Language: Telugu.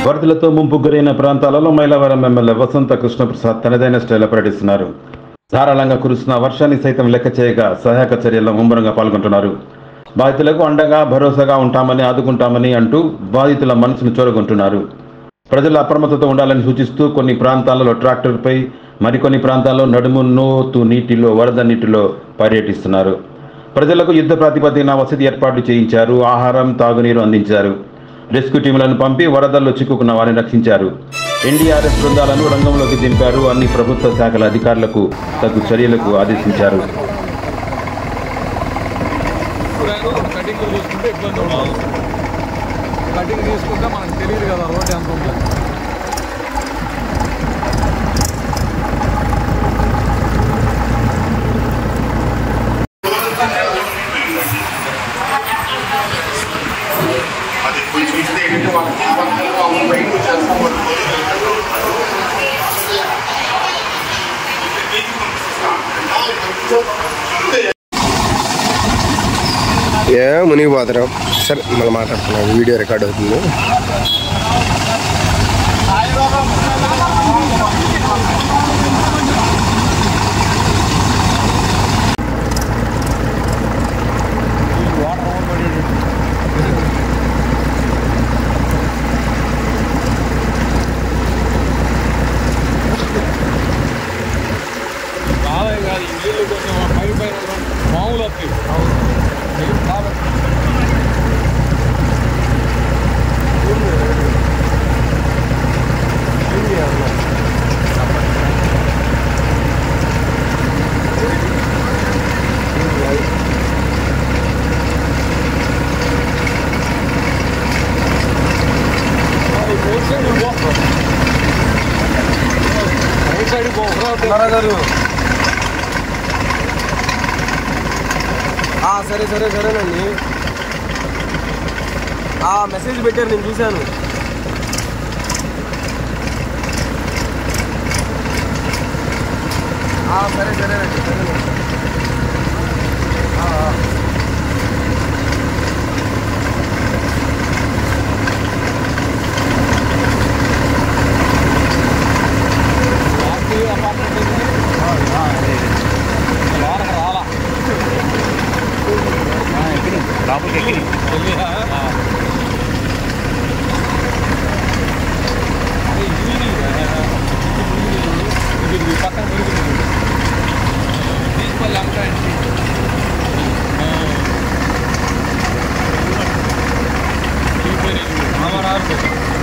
వరదలతో ముంపు గురైన ప్రాంతాలలో మైలవరం ఎమ్మెల్యే వసంత కృష్ణప్రసాద్ తనదైన స్టైల్లో పర్యటిస్తున్నారు. ధారాళంగా కురుస్తున్న వర్షాన్ని సైతం లెక్క చేయగా సహాయక చర్యల్లో ముమ్మరంగా పాల్గొంటున్నారు. బాధితులకు అండగా భరోసాగా ఉంటామని ఆదుకుంటామని అంటూ బాధితుల మనసును చూరగొంటున్నారు. ప్రజలు అప్రమత్తతో ఉండాలని సూచిస్తూ కొన్ని ప్రాంతాలలో ట్రాక్టర్పై, మరికొన్ని ప్రాంతాల్లో నడుము నోతు నీటిలో వరద నీటిలో పర్యటిస్తున్నారు. ప్రజలకు యుద్ధ ప్రాతిపదికన వసతి ఏర్పాట్లు చేయించారు. ఆహారం, తాగునీరు అందించారు. రెస్క్యూ టీంలను పంపి వరదల్లో చిక్కుకున్న వారిని రక్షించారు. ఎన్డీఆర్ఎఫ్ బృందాలను రంగంలోకి దింపారు. అన్ని ప్రభుత్వ శాఖల అధికారులకు తగు చర్యలకు ఆదేశించారు. కటింగ్ తీసుకుంటే మనకు తెలియదు కదా రోడ్ ఎంత ఉంటుంది. మునిగిపోతారు. సరే మళ్ళీ మాట్లాడుతున్నాను, వీడియో రికార్డ్ అవుతుంది. కాదు ఈ నీళ్ళు కొంచెం పైన మామూలు వస్తాయి. సరేనండి. మెసేజ్ పెట్టారు, నేను చూశాను. సరేనండి. పక్కన తీసుకెళ్ళి అమ్మకాయండి. మామరారు